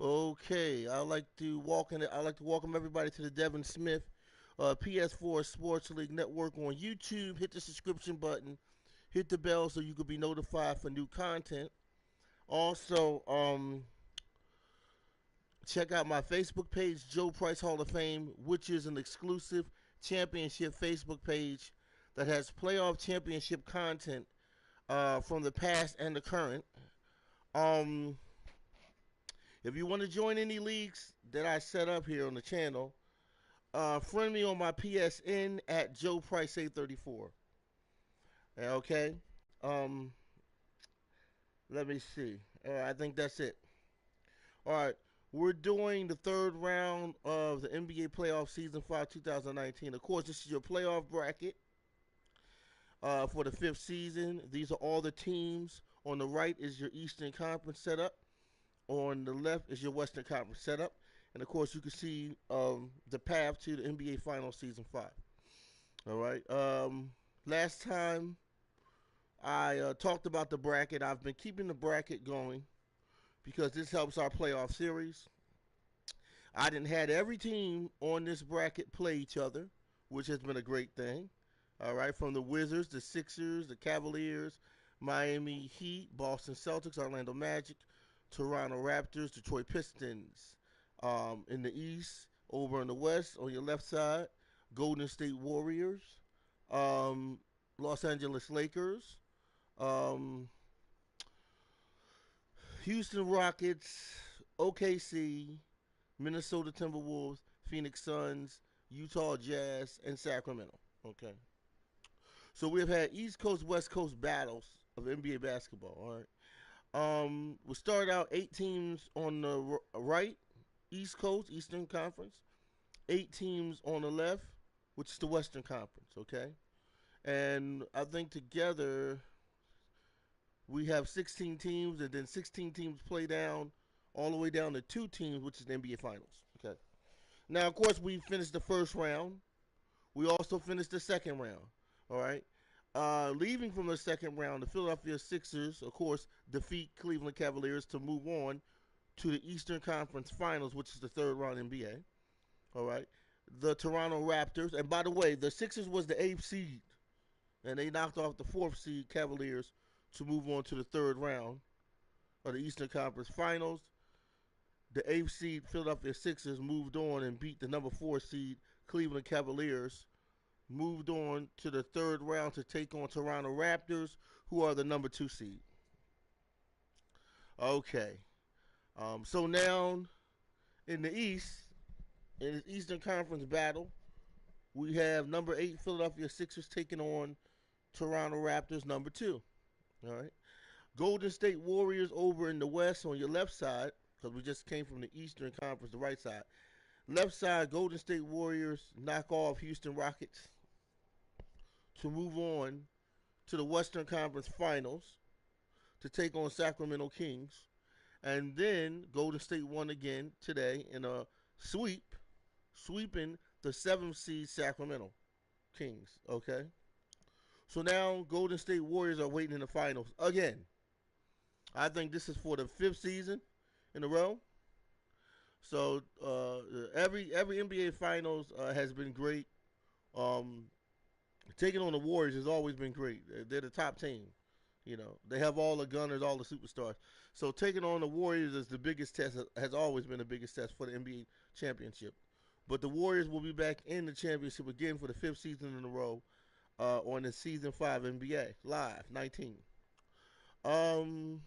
Okay, I like to welcome everybody to the Devin Smith PS4 Sports League Network on YouTube. Hit the subscription button, hit the bell so you can be notified for new content. Also, check out my Facebook page, Joe Price Hall of Fame, which is an exclusive championship Facebook page that has playoff championship content from the past and the current. Um, if you want to join any leagues that I set up here on the channel, friend me on my PSN at Joe Price 834. Okay. Um, let me see. I think that's it. All right. We're doing the third round of the NBA playoff season 5 2019. Of course, this is your playoff bracket for the fifth season. These are all the teams. On the right is your Eastern Conference setup. On the left is your Western Conference setup. And of course, you can see the path to the NBA Finals Season 5. All right. Last time I talked about the bracket. I've been keeping the bracket going because this helps our playoff series. I didn't had every team on this bracket play each other, which has been a great thing. All right, from the Wizards, the Sixers, the Cavaliers, Miami Heat, Boston Celtics, Orlando Magic, Toronto Raptors, Detroit Pistons. In the East, over in the West, on your left side, Golden State Warriors, um, Los Angeles Lakers, um, Houston Rockets, OKC, Minnesota Timberwolves, Phoenix Suns, Utah Jazz, and Sacramento. Okay. So we've had East Coast, West Coast battles of NBA basketball. All right. We started out 8 teams on the right, East Coast, Eastern Conference. 8 teams on the left, which is the Western Conference. Okay. And I think together we have 16 teams, and then 16 teams play down all the way down to 2 teams, which is the NBA Finals. Okay. Now, of course, we finished the first round. We also finished the second round. All right. Leaving from the second round, the Philadelphia Sixers, of course, defeat Cleveland Cavaliers to move on to the Eastern Conference Finals, which is the third round NBA. All right. The Toronto Raptors, and by the way, the Sixers was the eighth seed, and they knocked off the fourth seed Cavaliers to move on to the third round of the Eastern Conference Finals. The eighth seed Philadelphia Sixers moved on and beat the number 4 seed Cleveland Cavaliers. Moved on to the third round to take on Toronto Raptors, who are the number 2 seed. Okay. So now in the East, in the Eastern Conference battle, we have number 8 Philadelphia Sixers taking on Toronto Raptors, number 2. All right. Golden State Warriors over in the West on your left side, because we just came from the Eastern Conference, the right side. Left side, Golden State Warriors knock off Houston Rockets to move on to the Western Conference Finals to take on Sacramento Kings. And then Golden State won again today in a sweep, sweeping the 7th seed Sacramento Kings. Okay. So now Golden State Warriors are waiting in the finals again. I think this is for the 5th season in a row. So every NBA Finals has been great. Um, Taking on the Warriors has always been great. They're the top team. You know, they have all the gunners, all the superstars. So taking on the Warriors is the biggest test, has always been the biggest test for the NBA championship. But the Warriors will be back in the championship again for the 5th season in a row on the season 5 NBA live 19. Um,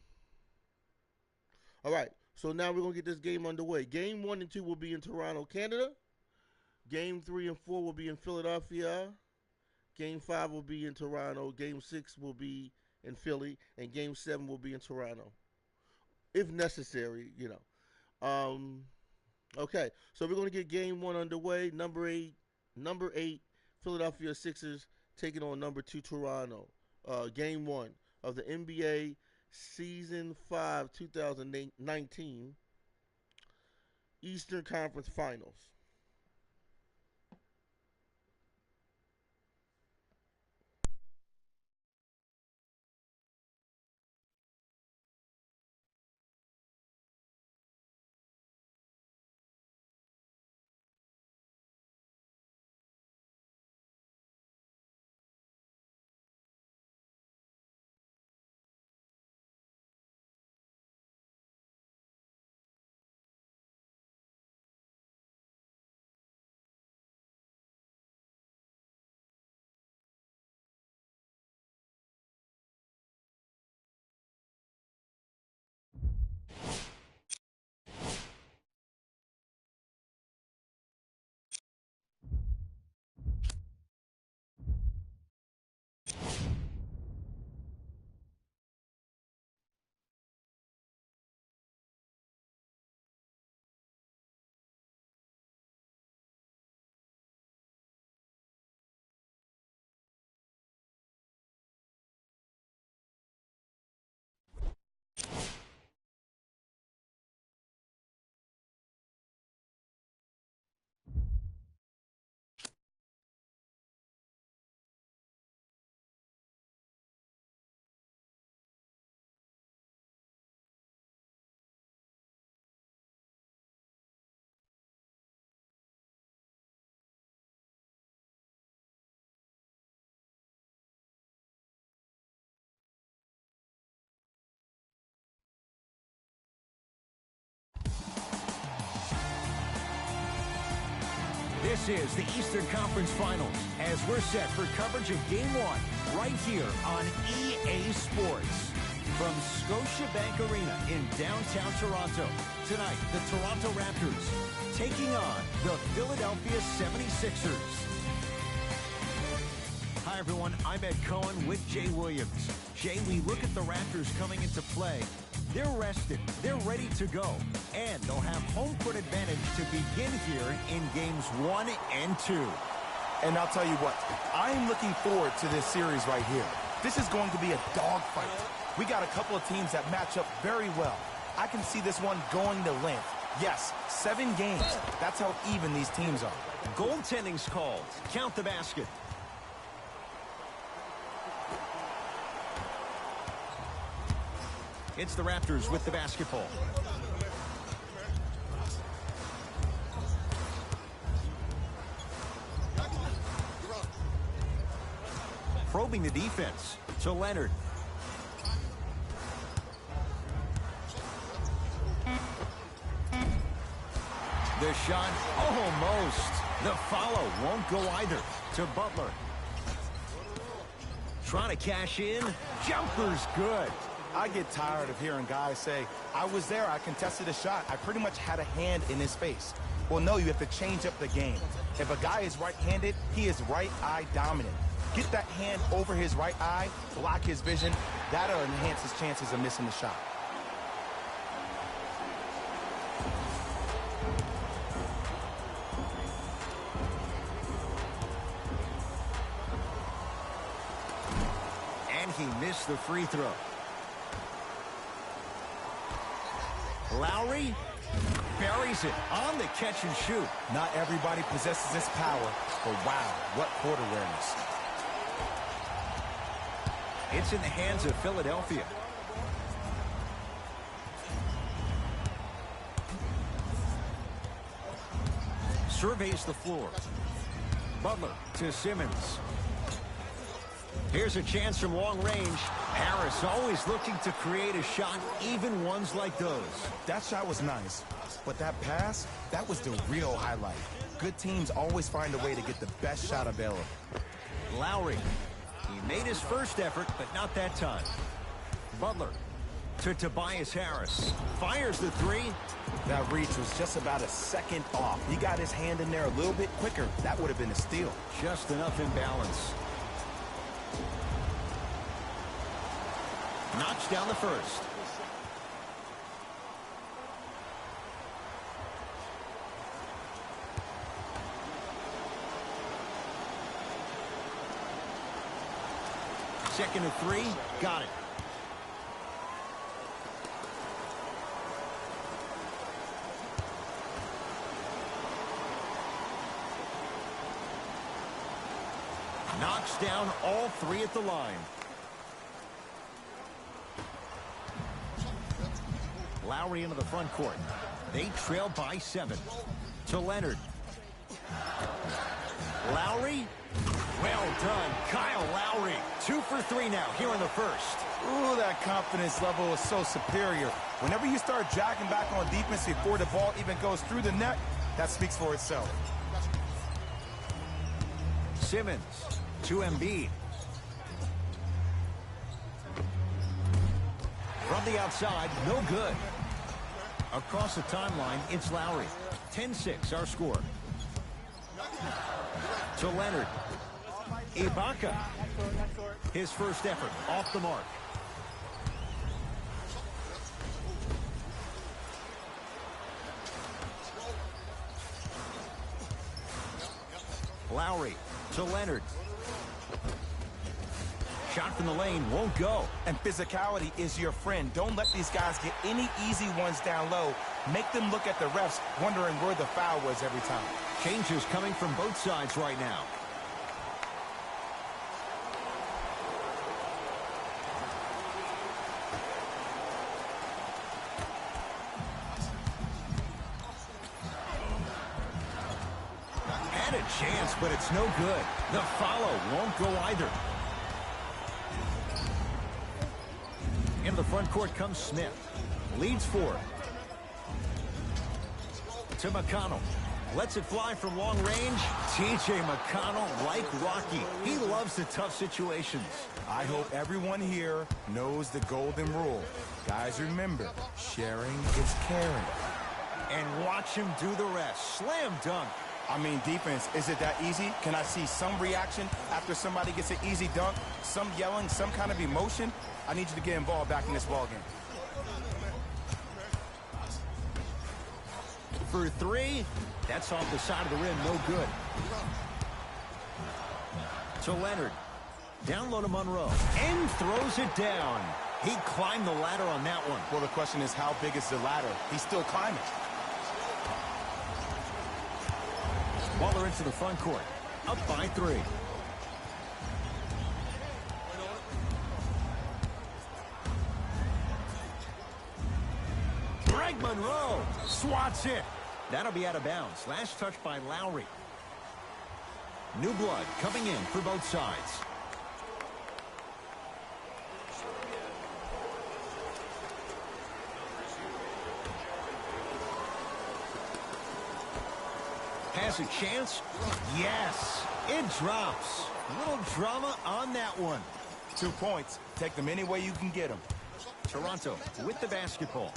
all right. So now we're gonna get this game underway. Game 1 and 2 will be in Toronto, Canada. Game 3 and 4 will be in Philadelphia. Game 5 will be in Toronto. Game 6 will be in Philly, and Game 7 will be in Toronto, if necessary. Um, okay, so we're going to get Game 1 underway. Number 8, Philadelphia Sixers taking on number 2 Toronto. Game 1 of the NBA Season 5 2019 Eastern Conference Finals. This is the Eastern Conference Finals as we're set for coverage of Game 1 right here on EA Sports. From Scotiabank Arena in downtown Toronto, tonight the Toronto Raptors taking on the Philadelphia 76ers. Hi everyone, I'm Ed Cohen with Jay Williams. Jay, we look at the Raptors coming into play. They're rested, they're ready to go, and they'll have home court advantage to begin here in games 1 and 2. And I'll tell you what, I am looking forward to this series right here. This is going to be a dogfight. We got a couple of teams that match up very well. I can see this one going to length. Yes, 7 games. That's how even these teams are. Goaltending's called. Count the basket. It's the Raptors with the basketball. Probing the defense to Leonard. The shot, almost. The follow won't go either to Butler. Trying to cash in. Jumper's good. I get tired of hearing guys say, I was there, I contested a shot, I pretty much had a hand in his face. Well, no, you have to change up the game. If a guy is right-handed, he is right eye dominant. Get that hand over his right eye, block his vision. That'll enhance his chances of missing the shot. And he missed the free throw. Lowry buries it on the catch and shoot. Not everybody possesses this power, but wow, what court awareness. It's in the hands of Philadelphia. Surveys the floor. Butler to Simmons. Here's a chance from long range. Harris always looking to create a shot, even ones like those. That shot was nice, but that pass, that was the real highlight. Good teams always find a way to get the best shot available. Lowry. He made his first effort, but not that time. Butler to Tobias Harris. Fires the three. That reach was just about a second off. He got his hand in there a little bit quicker. That would have been a steal. Just enough imbalance. Knocks down the first. Second and 3. Got it. Knocks down all 3 at the line. Lowry into the front court. They trail by 7. To Leonard. Lowry. Well done, Kyle Lowry. 2 for 3 now here in the first. Ooh, that confidence level is so superior. Whenever you start jacking back on defense before the ball even goes through the net, that speaks for itself. Simmons to Embiid. From the outside, no good. Across the timeline, it's Lowry. 10-6, our score. To Leonard. Ibaka. His first effort, off the mark. Lowry to Leonard. Shot from the lane won't go. And physicality is your friend. Don't let these guys get any easy ones down low. Make them look at the refs, wondering where the foul was every time. Changes coming from both sides right now. Had a chance, but it's no good. The follow won't go either. In the front court comes Smith. Leads 4. To McConnell. Lets it fly from long range. T.J. McConnell, like Rocky, he loves the tough situations. I hope everyone here knows the golden rule. Guys, remember, sharing is caring. And watch him do the rest. Slam dunk. I mean, defense, is it that easy? Can I see some reaction after somebody gets an easy dunk? Some yelling, some kind of emotion? I need you to get involved back in this ballgame. For three, that's off the side of the rim, no good. To Leonard. Down low to Monroe. And throws it down. He climbed the ladder on that one. Well, the question is, how big is the ladder? He's still climbing. Butler into the front court. Up by 3. Greg Monroe swats it. That'll be out of bounds. Last touch by Lowry. New blood coming in for both sides. Has a chance? Yes. It drops. Little drama on that one. 2 points. Take them any way you can get them. Toronto with the basketball.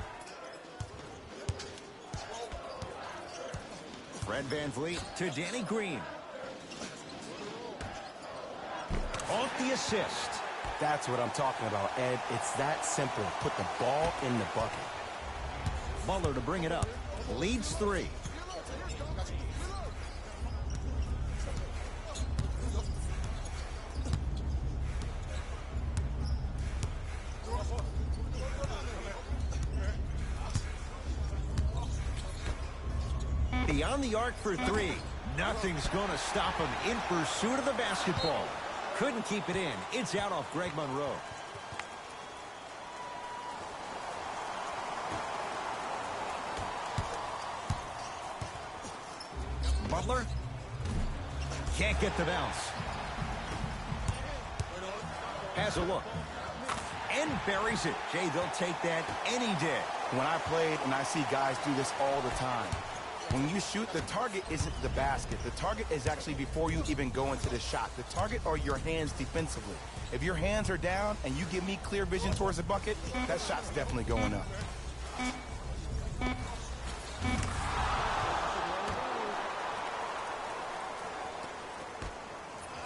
Fred VanVleet to Danny Green. Off the assist. That's what I'm talking about, Ed. It's that simple. Put the ball in the bucket. Butler to bring it up. Leads 3. Beyond the arc for 3. Nothing's going to stop him in pursuit of the basketball. Couldn't keep it in. It's out off Greg Monroe. Butler can't get the bounce. Has a look. And buries it. Jay, they'll take that any day. When I played, and I see guys do this all the time, when you shoot, the target isn't the basket. The target is actually before you even go into the shot. The target are your hands defensively. If your hands are down and you give me clear vision towards the bucket, that shot's definitely going up.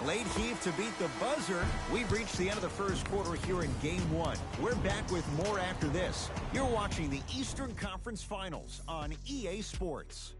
Late heave to beat the buzzer. We've reached the end of the first quarter here in Game 1. We're back with more after this. You're watching the Eastern Conference Finals on EA Sports.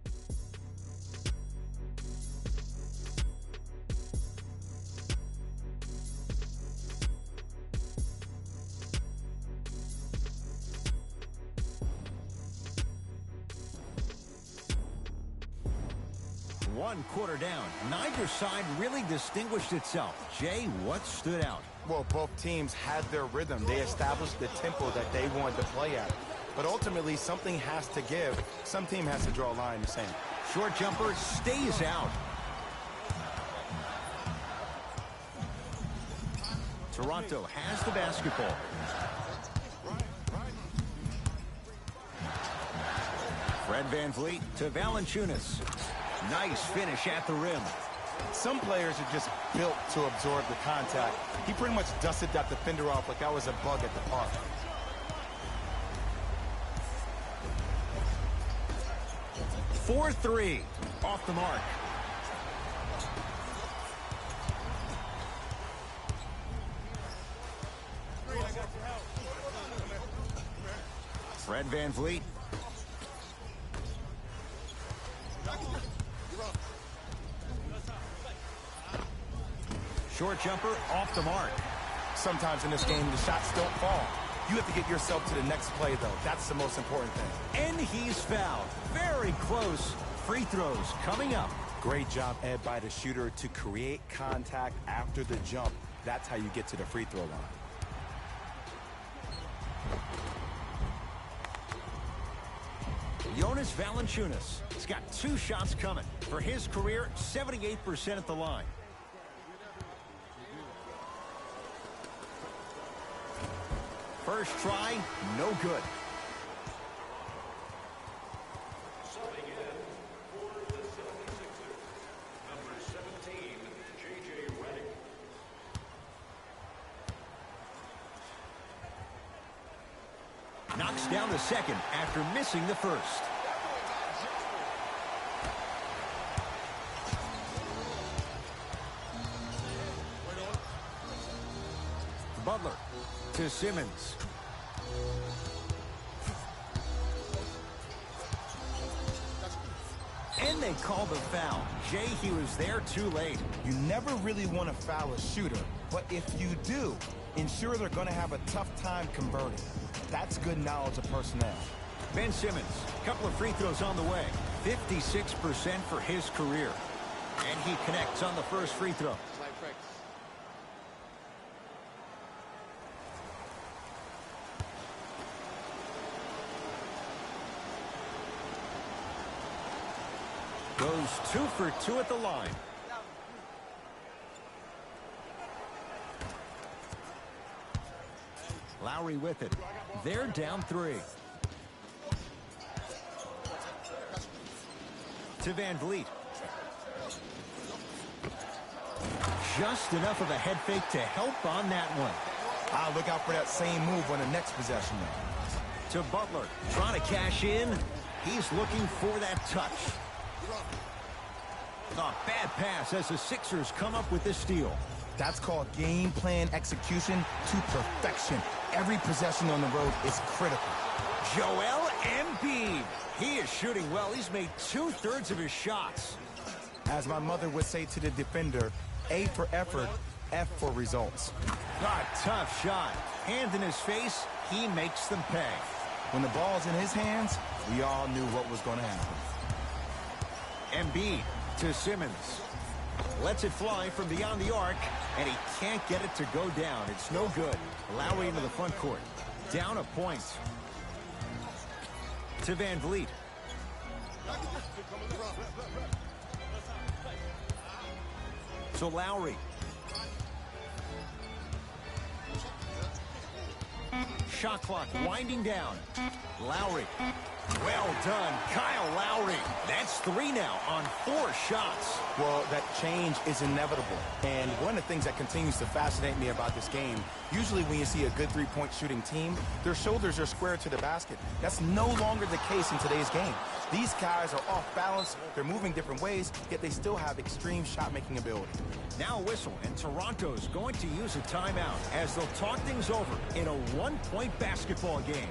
One quarter down. Neither side really distinguished itself. Jay, what stood out? Well, both teams had their rhythm. They established the tempo that they wanted to play at. But ultimately, something has to give. Some team has to draw a line in the sand. Short jumper stays out. Toronto has the basketball. Fred VanVleet to Valanciunas. Nice finish at the rim. Some players are just built to absorb the contact. He pretty much dusted that defender off like I was a bug at the park. For 3. Off the mark. Fred VanVleet. Short jumper off the mark. Sometimes in this game, the shots don't fall. You have to get yourself to the next play, though. That's the most important thing. And he's fouled. Very close. Free throws coming up. Great job, Ed, by the shooter to create contact after the jump. That's how you get to the free throw line. Jonas Valanciunas has got 2 shots coming. For his career, 78% at the line. First try, no good. Bucks down the second after missing the first. Butler to Simmons. And they call the foul. Jay, he was there too late. You never really want to foul a shooter, but if you do, ensure they're going to have a tough time converting. That's good knowledge of personnel. Ben Simmons, a couple of free throws on the way. 56% for his career. And he connects on the first free throw. Goes 2 for 2 at the line. Lowry with it. They're down 3. To Van Vliet. Just enough of a head fake to help on that one. I'll look out for that same move on the next possession. To Butler. Trying to cash in. He's looking for that touch. A bad pass as the Sixers come up with this steal. That's called game plan execution to perfection. Every possession on the road is critical. Joel Embiid. He is shooting well. He's made 2/3 of his shots. As my mother would say to the defender, A for effort, F for results. A tough shot. Hand in his face. He makes them pay. When the ball's in his hands, we all knew what was going to happen. Embiid to Simmons. Lets it fly from beyond the arc, and he can't get it to go down. It's no good. Lowry into the front court. Down a point. To Van Vliet. To Lowry. Shot clock winding down. Lowry. Well done, Kyle Lowry. That's 3 now on 4 shots. Well, that change is inevitable. And one of the things that continues to fascinate me about this game, usually when you see a good three-point shooting team, their shoulders are square to the basket. That's no longer the case in today's game. These guys are off balance, they're moving different ways, yet they still have extreme shot-making ability. Now a whistle, and Toronto's going to use a timeout as they'll talk things over in a 1-point basketball game.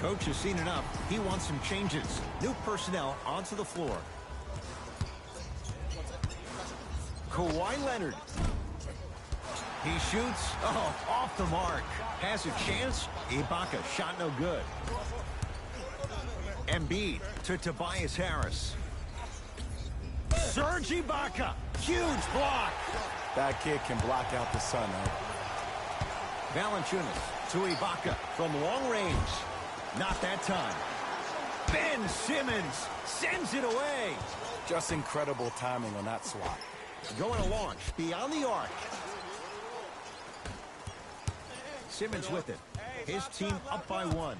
Coach has seen enough. He wants some changes. New personnel onto the floor. Kawhi Leonard. He shoots. Oh, off the mark. Has a chance. Ibaka shot no good. Embiid to Tobias Harris. Serge Ibaka. Huge block. That kid can block out the sun, eh? Valanciunas to Ibaka from long range. Not that time. Ben Simmons sends it away. Just incredible timing on that swat. Going to launch beyond the arc. Simmons with it. His team up by 1.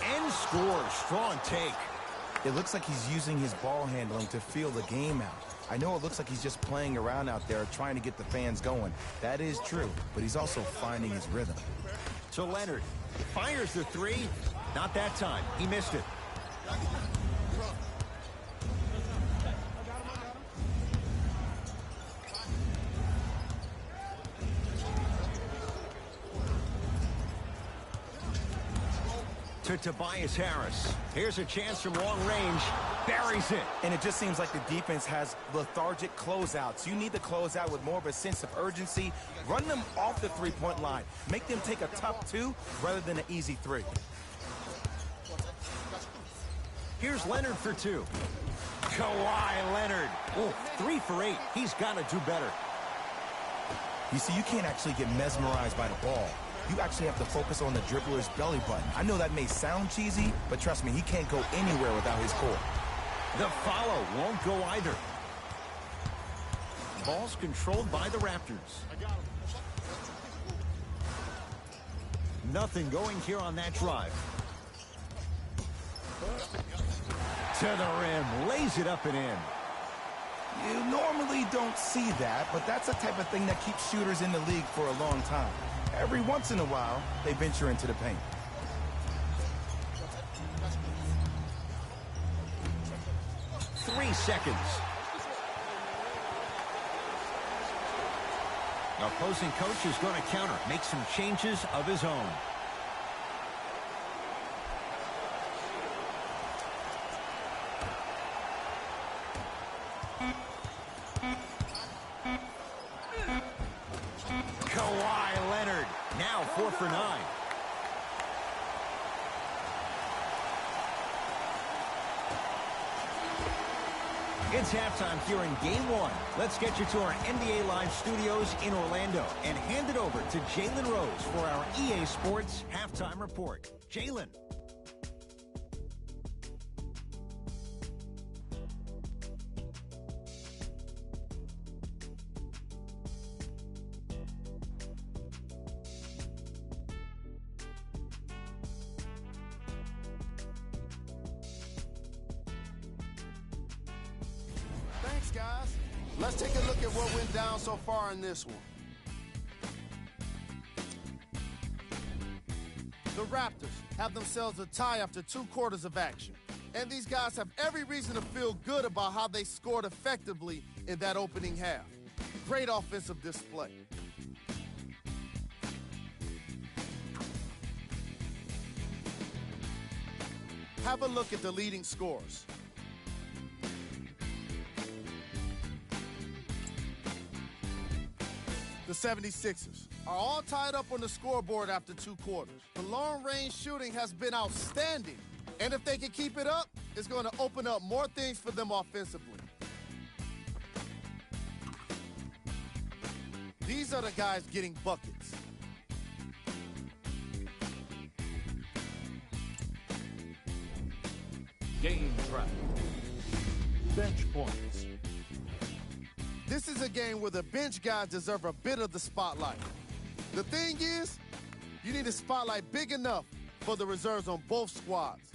And scores. Strong take. It looks like he's using his ball handling to feel the game out. I know it looks like he's just playing around out there trying to get the fans going. That is true, but he's also finding his rhythm. So Leonard fires the 3. Not that time. He missed it. To Tobias Harris. Here's a chance from long range. Buries it. And it just seems like the defense has lethargic closeouts. You need to close out with more of a sense of urgency. Run them off the three-point line. Make them take a tough 2 rather than an easy 3. Here's Leonard for 2. Kawhi Leonard. Oh, 3 for 8. He's got to do better. You see, you can't actually get mesmerized by the ball. you actually have to focus on the dribbler's belly button. I know that may sound cheesy, but trust me, he can't go anywhere without his core. The follow won't go either. Ball's controlled by the Raptors. Nothing going here on that drive. To the rim, lays it up and in. You normally don't see that, but that's the type of thing that keeps shooters in the league for a long time. Every once in a while, they venture into the paint. Three seconds. The opposing coach is going to counter, make some changes of his own. Kawhi Leonard, now 4 for 9. It's halftime here in Game 1. Let's get you to our NBA Live studios in Orlando and hand it over to Jalen Rose for our EA Sports Halftime Report. Jalen. Thanks, guys. Let's take a look at what went down so far in this one. The Raptors have themselves a tie after 2 quarters of action. And these guys have every reason to feel good about how they scored effectively in that opening half. Great offensive display. Have a look at the leading scorers. The 76ers are all tied up on the scoreboard after 2 quarters. The long-range shooting has been outstanding, and if they can keep it up, it's going to open up more things for them offensively. These are the guys getting buckets. Game track. Bench points. This is a game where the bench guys deserve a bit of the spotlight. The thing is, you need a spotlight big enough for the reserves on both squads.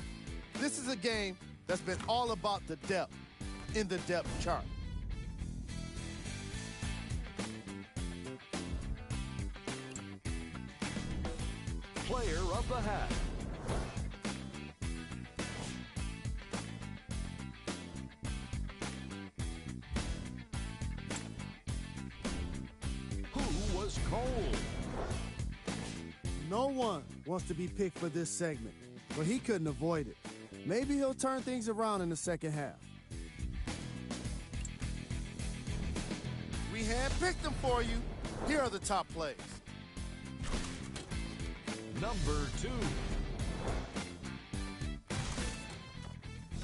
This is a game that's been all about the depth in the depth chart. Player of the half. Who was cold? No one wants to be picked for this segment, but he couldn't avoid it. Maybe he'll turn things around in the second half. We handpicked them for you. Here are the top plays. Number 2.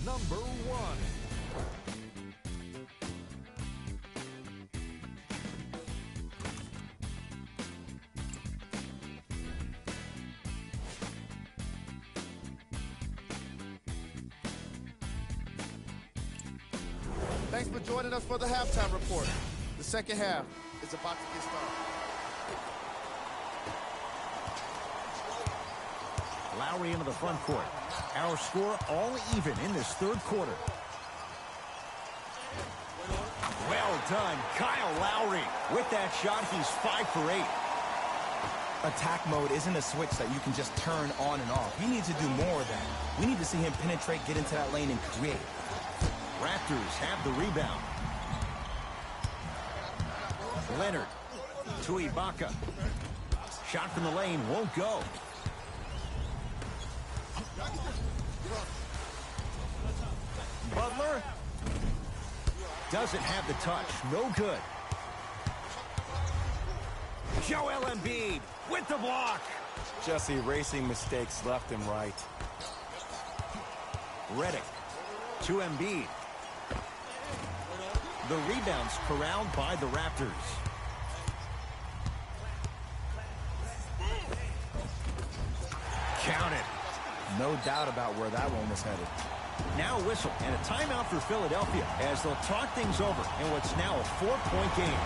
Number 1. Thanks for joining us for the halftime report. The second half is about to get started. Lowry into the front court. Our score all even in this third quarter. Well done, Kyle Lowry. With that shot, he's 5 for 8. Attack mode isn't a switch that you can just turn on and off. He needs to do more of that. We need to see him penetrate, get into that lane, and create. Raptors have the rebound. Leonard to Ibaka. Shot from the lane won't go. Butler doesn't have the touch. No good. Joel Embiid with the block. Just erasing mistakes left and right. Redick to Embiid. The rebound's corralled by the Raptors. Count it. No doubt about where that one was headed. Now a whistle and a timeout for Philadelphia as they'll talk things over in what's now a 4-point game.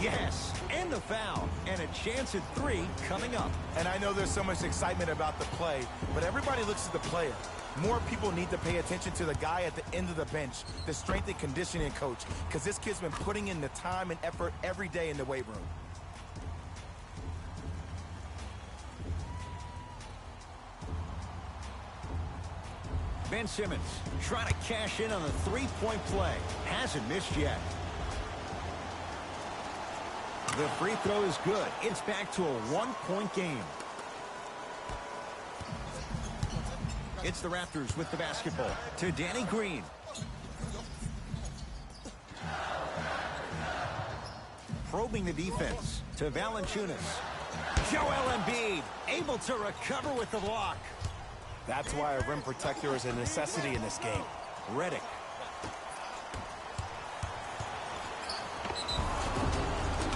Yes, and a foul, and a chance at 3 coming up. And I know there's so much excitement about the play, but everybody looks at the player. More people need to pay attention to the guy at the end of the bench, the strength and conditioning coach, because this kid's been putting in the time and effort every day in the weight room. Ben Simmons trying to cash in on the 3-point play. Hasn't missed yet. The free throw is good. It's back to a 1-point game. It's the Raptors with the basketball to Danny Green. Probing the defense to Valanciunas. Joel Embiid able to recover with the block. That's why a rim protector is a necessity in this game. Redick.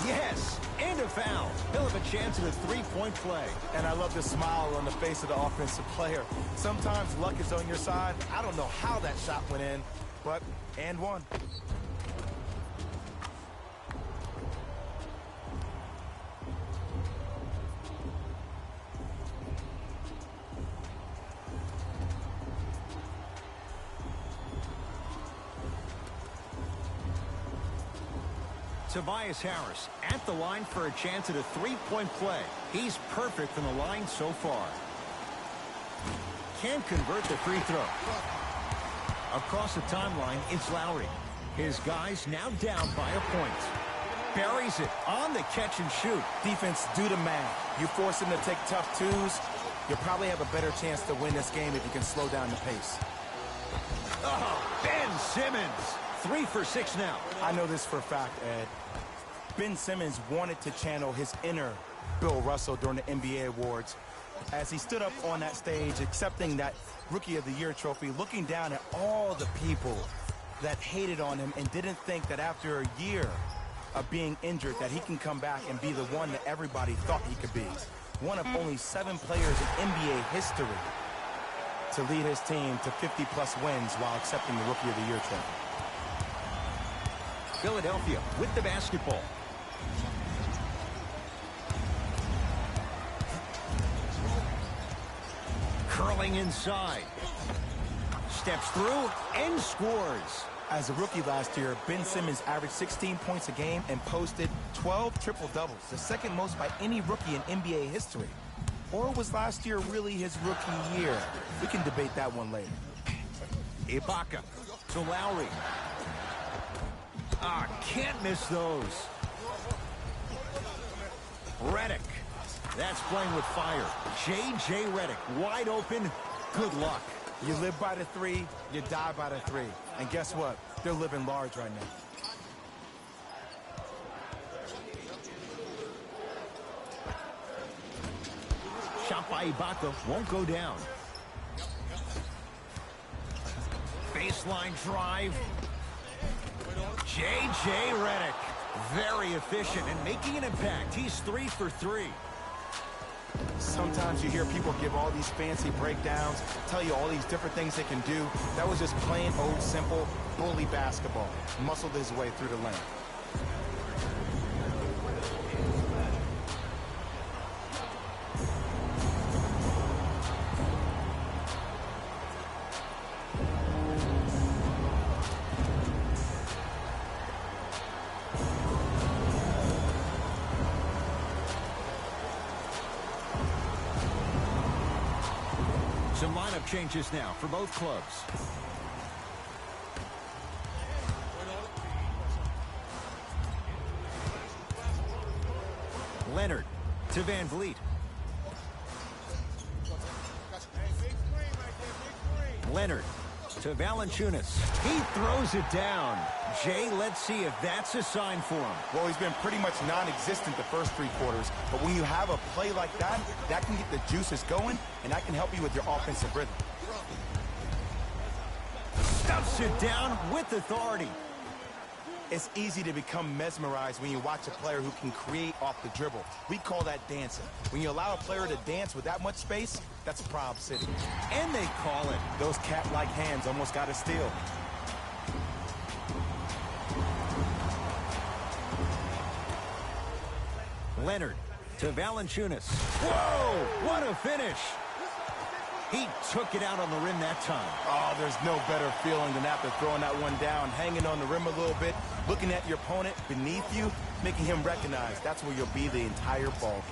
Yes, and a foul. He'll have a chance at a 3-point play. And I love the smile on the face of the offensive player. Sometimes luck is on your side. I don't know how that shot went in, but and one. Tobias Harris at the line for a chance at a 3-point play. He's perfect from the line so far. Can't convert the free throw. Across the timeline, it's Lowry. His guys now down by a point. Buries it on the catch and shoot. Defense, do the math. You force him to take tough twos, you'll probably have a better chance to win this game if you can slow down the pace. Oh, Ben Simmons. 3 for 6 now. I know this for a fact, Ed. Ben Simmons wanted to channel his inner Bill Russell during the NBA awards as he stood up on that stage accepting that Rookie of the Year trophy, looking down at all the people that hated on him and didn't think that after a year of being injured that he can come back and be the one that everybody thought he could be. One of only 7 players in NBA history to lead his team to 50-plus wins while accepting the Rookie of the Year trophy. Philadelphia with the basketball. Curling inside. Steps through and scores. As a rookie last year, Ben Simmons averaged 16 points a game and posted 12 triple-doubles, the second most by any rookie in NBA history. Or was last year really his rookie year? We can debate that one later. Ibaka to Lowry. Can't miss those. Redick. That's playing with fire. J.J. Redick, wide open. Good luck. You live by the 3, you die by the 3. And guess what? They're living large right now. Shot by Ibaka won't go down. Baseline drive. J.J. Redick, very efficient and making an impact. He's 3 for 3. Sometimes you hear people give all these fancy breakdowns, tell you all these different things they can do. That was just plain old simple bully basketball. Muscled his way through the lane. Lineup changes now for both clubs. Leonard to Van Vliet. Leonard to Valanciunas. He throws it down. Jay, let's see if that's a sign for him. Well, he's been pretty much non-existent the first 3 quarters, but when you have a play like that, that can get the juices going, and that can help you with your offensive rhythm. Stuffs it down with authority. It's easy to become mesmerized when you watch a player who can create off the dribble. We call that dancing. When you allow a player to dance with that much space, that's Prob City. And they call it. Those cat-like hands almost got a steal. Leonard to Valanciunas. Whoa, what a finish. He took it out on the rim that time. Oh, there's no better feeling than after throwing that one down, hanging on the rim a little bit, looking at your opponent beneath you, making him recognize that's where you'll be the entire ball game.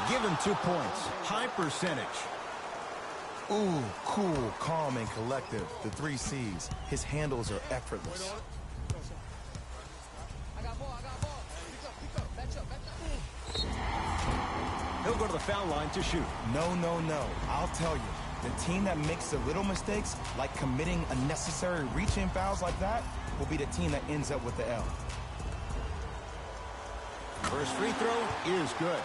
Give him 2 points. High percentage. Ooh, cool, calm, and collective. The 3 C's. His handles are effortless. He'll go to the foul line to shoot. No, no, no. I'll tell you. The team that makes the little mistakes, like committing unnecessary reach-in fouls like that, will be the team that ends up with the L. First free throw is good.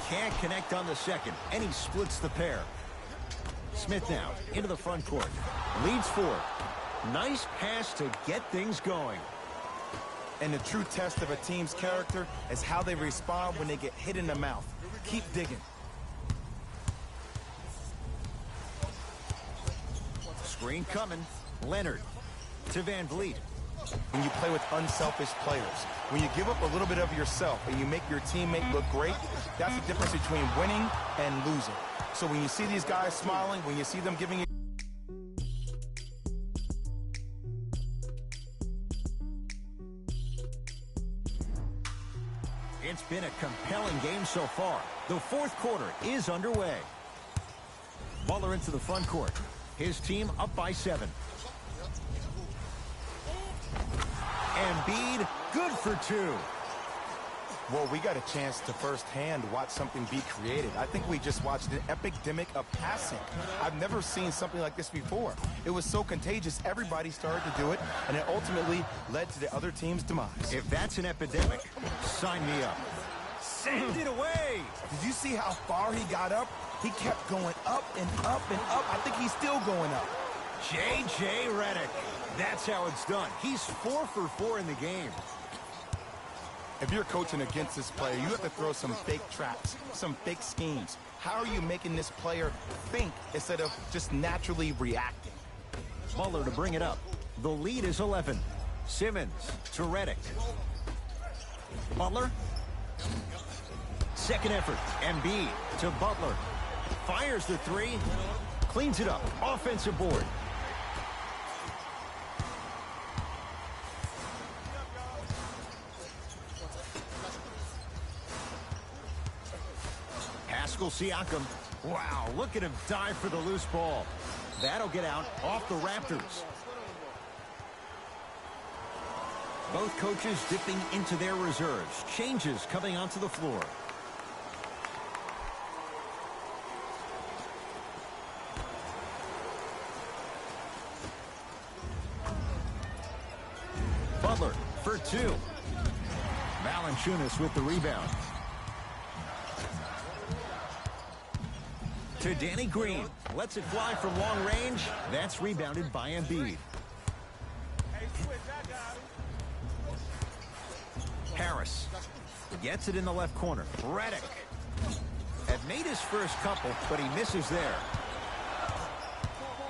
Can't connect on the second, and he splits the pair. Smith now into the front court. Leads 4. Nice pass to get things going. And the true test of a team's character is how they respond when they get hit in the mouth. Keep digging. Screen coming. Leonard to Van Vliet. When you play with unselfish players, when you give up a little bit of yourself and you make your teammate look great, that's the difference between winning and losing. So when you see these guys smiling, when you see them giving you It's been a compelling game so far. The 4th quarter is underway. Butler into the front court. His team up by 7. Embiid, good for 2. Well, we got a chance to firsthand watch something be created. I think we just watched an epidemic of passing. I've never seen something like this before. It was so contagious, everybody started to do it, and it ultimately led to the other team's demise. If that's an epidemic, sign me up. Send it away. Did you see how far he got up? He kept going up and up and up. I think he's still going up. J.J. Redick. That's how it's done. He's 4 for 4 in the game. If you're coaching against this player, you have to throw some fake traps, some fake schemes. How are you making this player think instead of just naturally reacting? Butler to bring it up. The lead is 11. Simmons to Redick. Butler. Second effort. Embiid to Butler. Fires the 3. Cleans it up. Offensive board. Pascal Siakam. Wow, look at him dive for the loose ball. That'll get out off the Raptors. Both coaches dipping into their reserves. Changes coming onto the floor. Butler for 2. Valanciunas with the rebound. To Danny Green. Lets it fly from long range. That's rebounded by Embiid. Harris gets it in the left corner. Redick had made his first couple, but he misses there.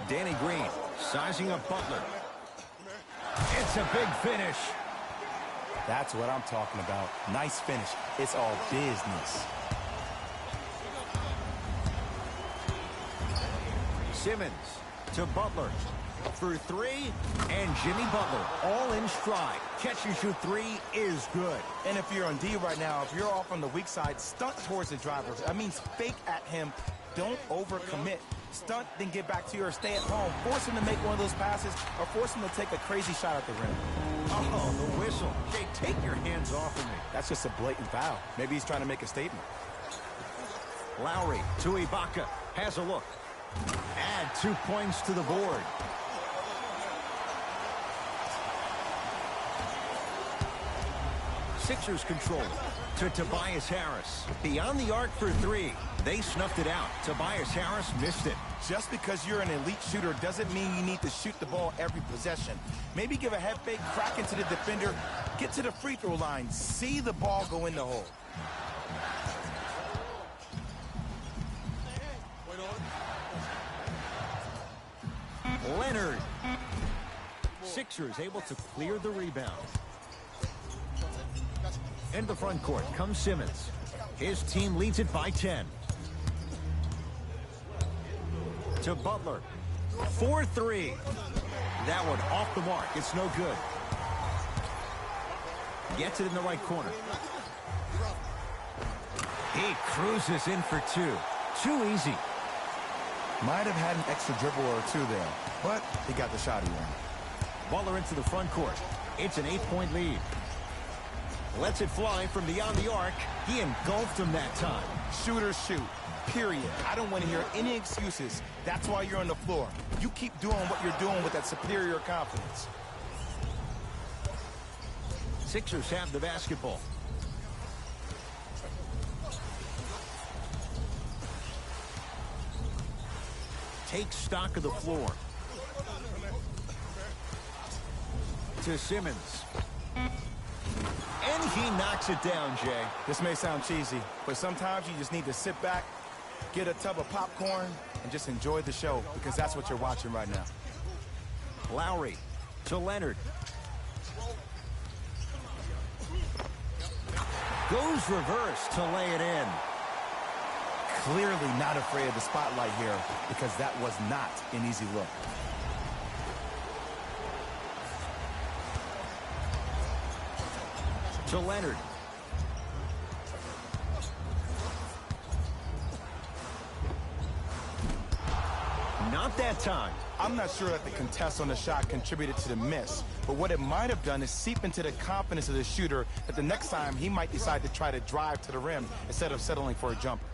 Danny Green sizing up Butler. That's a big finish. That's what I'm talking about. Nice finish. It's all business. Simmons to Butler for three, and Jimmy Butler all in stride. Catch and shoot three is good. And if you're on D right now, if you're off on the weak side, stunt towards the driver. That means fake at him. Don't overcommit. Stunt, then get back to you or stay at home. Force him to make one of those passes or force him to take a crazy shot at the rim. Oh, the whistle. Jay, take your hands off of me. That's just a blatant foul. Maybe he's trying to make a statement. Lowry to Ibaka. Has a look. Add 2 points to the board. Sixers control to Tobias Harris. Beyond the arc for three. They snuffed it out. Tobias Harris missed it. Just because you're an elite shooter doesn't mean you need to shoot the ball every possession. Maybe give a head fake, crack into the defender, get to the free throw line, see the ball go in the hole. Leonard. Sixers able to clear the rebound. Into the front court comes Simmons. His team leads it by 10. To Butler. 4-3. That one off the mark. It's no good. Gets it in the right corner. He cruises in for two. Too easy. Might have had an extra dribble or two there, but he got the shot he wanted. Butler into the front court. It's an 8-point lead. Lets it fly from beyond the arc. He engulfed him that time. Shooters shoot, period. I don't want to hear any excuses. That's why you're on the floor. You keep doing what you're doing with that superior confidence. Sixers have the basketball. Take stock of the floor. To Simmons. And he knocks it down, Jay. This may sound cheesy, but sometimes you just need to sit back, get a tub of popcorn, and just enjoy the show, because that's what you're watching right now. Lowry to Leonard. Goes reverse to lay it in. Clearly not afraid of the spotlight here, because that was not an easy look. To Leonard. Not that time. I'm not sure that the contest on the shot contributed to the miss, but what it might have done is seep into the confidence of the shooter that the next time he might decide to try to drive to the rim instead of settling for a jumper.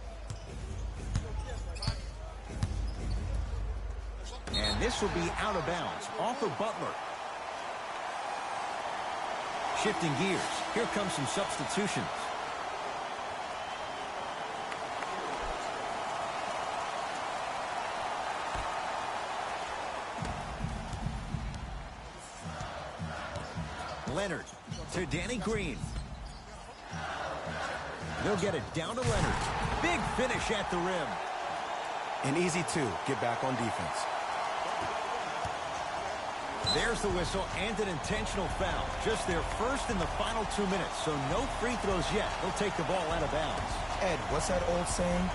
And this will be out of bounds off of Butler. Shifting gears. Here comes some substitutions. Leonard to Danny Green. They'll get it down to Leonard. Big finish at the rim. An easy two. Get back on defense. There's the whistle and an intentional foul. Just their first in the final 2 minutes, so no free throws yet. They'll take the ball out of bounds. Ed, what's that old saying?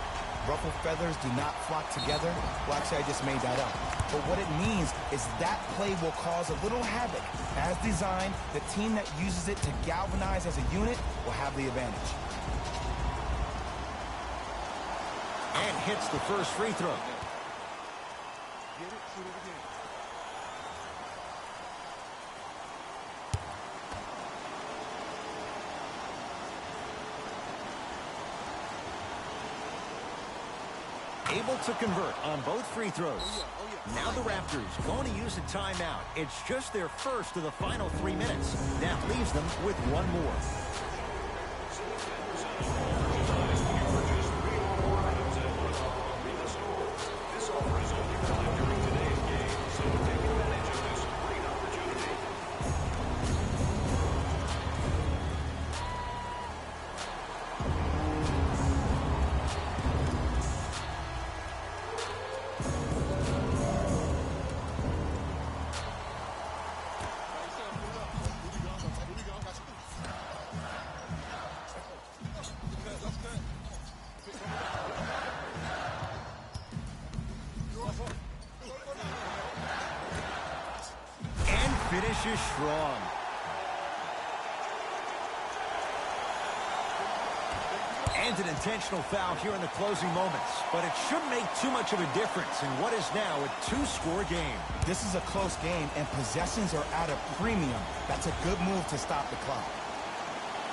Ruffled feathers do not flock together? Well, actually, I just made that up. But what it means is that play will cause a little havoc. As designed, the team that uses it to galvanize as a unit will have the advantage. And hits the first free throw. Able to convert on both free throws. Now the Raptors going to use a timeout. It's just their first of the final 3 minutes. That leaves them with one more. finishes strong. And an intentional foul here in the closing moments. But it shouldn't make too much of a difference in what is now a two-score game. This is a close game, and possessions are at a premium. That's a good move to stop the clock.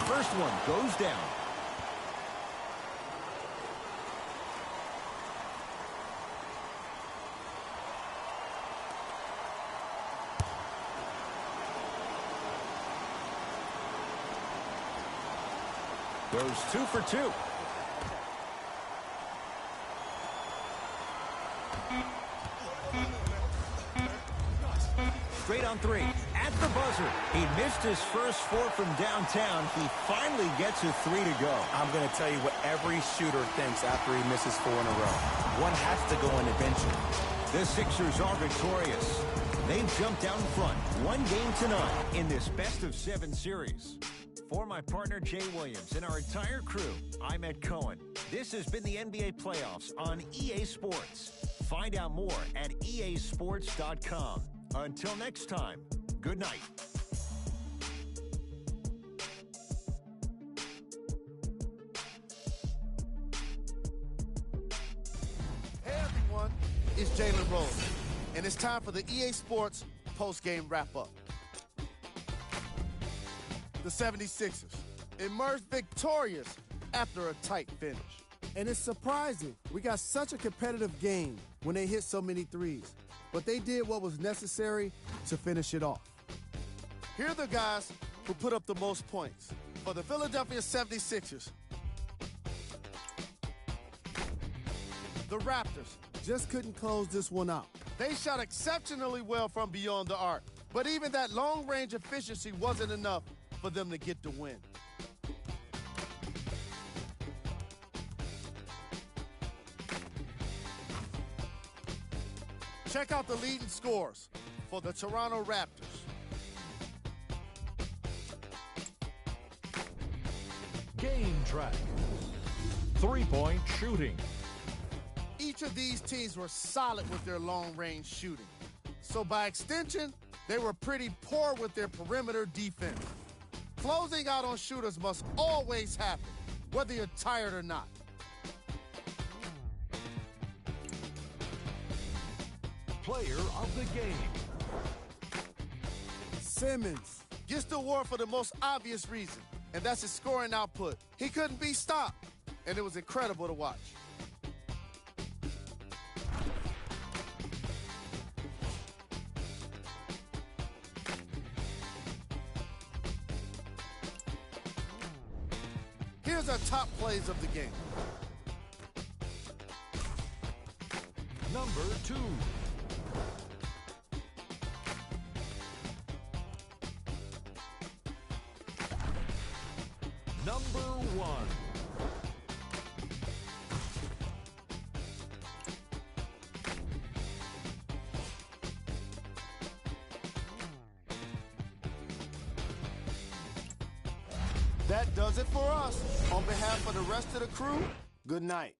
First one goes down. Goes 2 for 2. Straight on 3. At the buzzer. He missed his first 4 from downtown. He finally gets a 3 to go. I'm going to tell you what every shooter thinks after he misses 4 in a row. One has to go in eventually. The Sixers are victorious. They've jumped out in front 1-0 in this best-of-7 series. For my partner, Jay Williams, and our entire crew, I'm Ed Cohen. This has been the NBA Playoffs on EA Sports. Find out more at easports.com. Until next time, good night. Hey everyone, it's Jalen Rose, and it's time for the EA Sports post-game wrap-up. The 76ers emerged victorious after a tight finish. And it's surprising. We got such a competitive game when they hit so many threes. But they did what was necessary to finish it off. Here are the guys who put up the most points. For the Philadelphia 76ers, the Raptors. Just couldn't close this one out. They shot exceptionally well from beyond the arc. But even that long-range efficiency wasn't enough for them to get the win. Check out the leading scores for the Toronto Raptors. Game track. Three-point shooting. Each of these teams were solid with their long-range shooting. So by extension, they were pretty poor with their perimeter defense. Closing out on shooters must always happen, whether you're tired or not. Player of the game. Simmons. Gets the award for the most obvious reason, and that's his scoring output. He couldn't be stopped, and it was incredible to watch. Here's our top plays of the game. Number 2. Number 1. That does it for us. On behalf of the rest of the crew, good night.